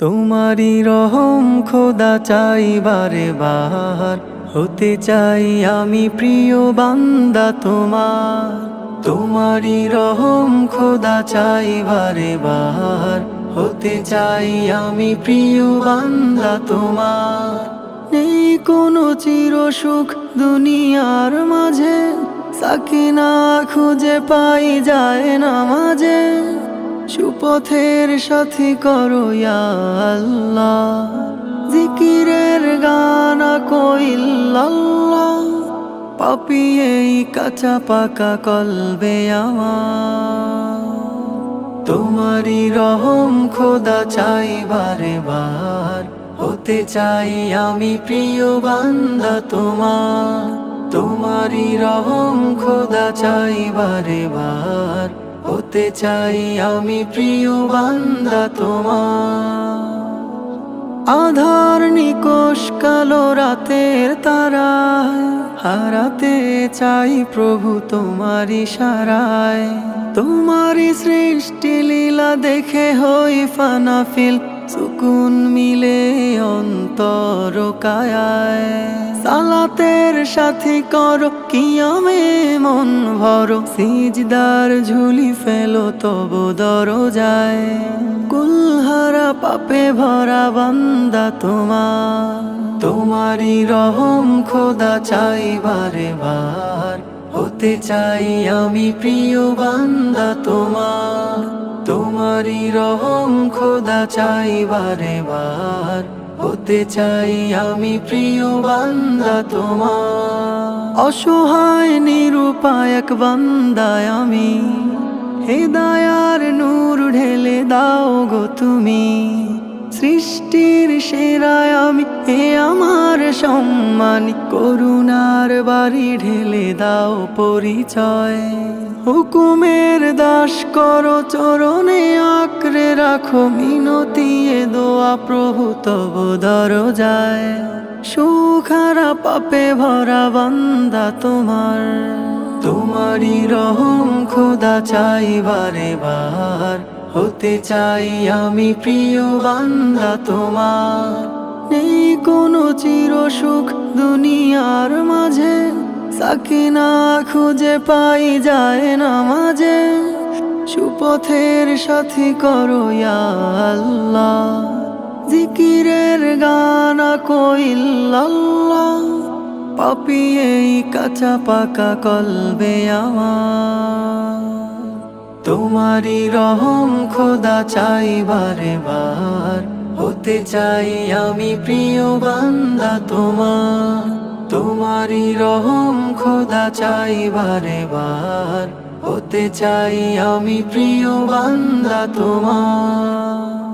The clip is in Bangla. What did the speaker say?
তোমারি রহম খোদা চাই বারে বার, হতে চাই আমি প্রিয় বান্দা তোমার। তোমারি রহম খোদা চাই বারে বার, হতে চাই আমি প্রিয় বান্দা তোমার। নেই কোনো চির সুখ দুনিয়ার মাঝে, সাকিনা খুঁজে পাই যায় না মাঝে। সুপথের সাথী করো ইয়া আল্লাহ, জিকিরের গানা কইল্লাল্লাহ। পাপি এই কাঁচা পাকা কলবে আমার, তোমারি রহম খোদা চাই বারে বার, হতে চাই আমি প্রিয় বান্দা তোমার। তোমারি রহম খোদা চাই বারে বার, হতে চাই আমি প্রিয় বান্দা তোমার। আধার নিকোষ কালো রাতের তারায়, হারাতে চাই প্রভু তোমার ইশারায়। তোমারি সৃষ্টি লীলা দেখে হই ফানাফিল, সুকুন মিলে অন্তর কায়ায়। সালাতের সাথী করো কিয়ামে মন ভরো, সিজদার ঝুলি ফেলো তব দরজায়। কুলহারা পাপে ভরা বান্দা তোমার, তোমারি রহম খোদা চাই বারে বার, হতে চাই আমি প্রিয় বান্দা তোমার। তোমারি রহম খোদা চাই বারে বার, হতে চাই আমি প্রিয় বান্দা তোমার। অসহায় নিরুপায় এক বান্দায় আমি, হেদায়ার নূর ঢেলে দাও গো তুমি। সৃষ্টির সেরায় আমি হে আমার সম্মানী, করুণার বাড়ি ঢেলে দাও পরিচয়। হুকুমের দাস করো চরণে আঁকড়ে রাখো, মিনতি এ দোয়া প্রভু তব দরজায়। সুখারা পাপে ভরা বান্দা তোমার, তোমারি রহম খোদা চাই বারে বার, হতে চাই আমি প্রিয় বান্দা তোমার। নেই কোনো চির সুখ দুনিয়ার মাঝে, সাকিনা খুঁজে পাই যায় না মাঝে। সুপথের সাথী করো ইয়া আল্লাহ, জিকিরের গানা কইল্লাল্লাহ। পাপি এই কাঁচা পাকা কলবে আমার, তোমারি রহম খোদা চাই বারে বার, হতে চাই আমি প্রিয় বান্দা তোমার। তোমারি রহম খোদা চাই বারে বার, হতে চাই আমি প্রিয় বান্দা তোমার।